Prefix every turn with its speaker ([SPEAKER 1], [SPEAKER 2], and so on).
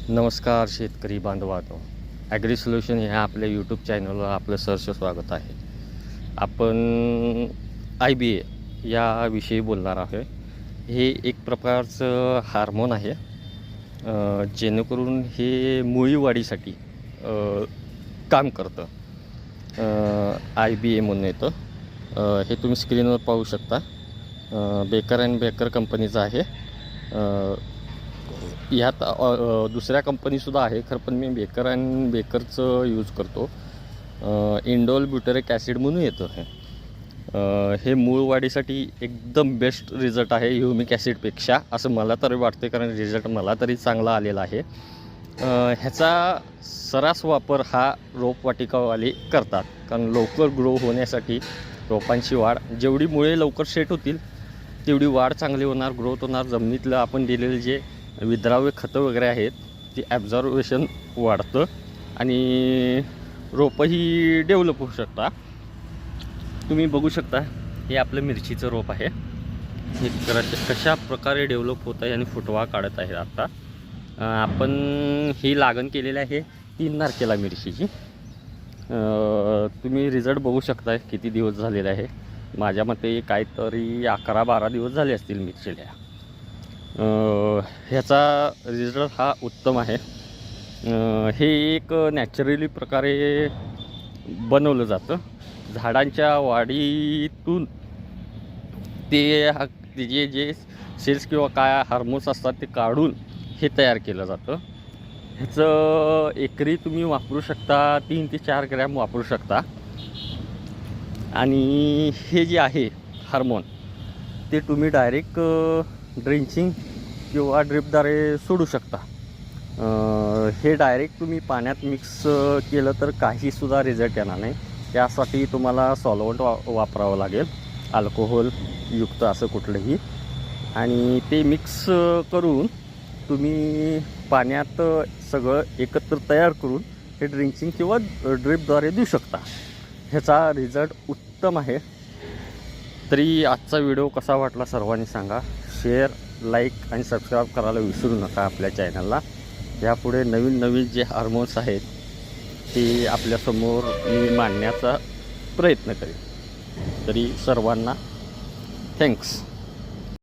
[SPEAKER 1] नमस्कार शेतकरी बांधवांनो, ॲग्री सोल्युशन ह्या आपल्या यूट्यूब चॅनलवर आपलं सहर्ष स्वागत आहे. आपण IBA याविषयी बोलणार आहे. हे एक प्रकारचं हार्मोन आहे, जेणेकरून हे मुळी वाढीसाठी काम करतं. IBA म्हणून येतं. हे तुम्ही स्क्रीनवर पाहू शकता. बेकर अँड बेकर कंपनीचं आहे. यात दुसऱ्या कंपनीसुद्धा आहे, खरं पण मी बेकर अँड बेकरचं यूज करतो. इंडोल ब्युटेरिक ॲसिड म्हणून येतं. हे मूळ वाढीसाठी एकदम बेस्ट रिझल्ट आहे ह्युमिक ॲसिडपेक्षा, असं मला तरी वाटते, कारण रिझल्ट मला तरी चांगला आलेला आहे. ह्याचा सर्रास वापर हा रोपवाटिकावाले करतात, कारण लवकर ग्रो होण्यासाठी रोपांची वाढ, जेवढी मुळे लवकर सेट होतील तेवढी वाढ चांगली होणार, ग्रोथ होणार. जमिनीतलं आपण दिलेले जे विद्राव्य खतं वगैरे आहेत ती ॲब्झॉर्वेशन वाढतं आणि रोपंही डेव्हलप होऊ शकता. तुम्ही बघू शकता, हे आपलं मिरचीचं रोप आहे. हे कशा प्रकारे डेव्हलप होत आहे आणि फुटवा काढत आहे. आता आपण ही लागण केलेली आहे 3 तारखेला मिरचीची. तुम्ही रिझल्ट बघू शकता किती दिवस झालेले आहे. माझ्या मते काहीतरी 11-12 दिवस झाले असतील मिरचीला. ह्याचा रिझल्ट हा उत्तम आहे. हे एक नॅचरली प्रकारे बनवलं जातं. झाडांच्या वाढीतून ते जे सेल्स किंवा काय हार्मोन्स असतात ते काढून हे तयार केलं जातं. ह्याचं एकरी तुम्ही वापरू शकता 3 ते 4 ग्रॅम वापरू शकता. आणि हे जे आहे हार्मोन ते तुम्ही डायरेक्ट ड्रिंचिंग किंवा ड्रिपद्वारे सोडू शकता. हे डायरेक्ट तुम्ही पाण्यात मिक्स केलं तर काहीसुद्धा रिझल्ट येणार नाही. त्यासाठी तुम्हाला सॉल्वंट वापरावं लागेल, अल्कोहोल युक्त असं कुठलंही, आणि ते मिक्स करून तुम्ही पाण्यात सगळं एकत्र तयार करून हे ड्रिंचिंग किंवा ड्रिपद्वारे देऊ शकता. ह्याचा रिझल्ट उत्तम आहे. तरी आजचा व्हिडिओ कसा वाटला सर्वांनी सांगा. शेअर, लाईक आणि सबस्क्राईब करायला विसरू नका आपल्या चॅनलला. यापुढे नवीन जे हार्मोन्स आहेत ते आपल्यासमोर मी मांडण्याचा प्रयत्न करेन. तरी सर्वांना थँक्स.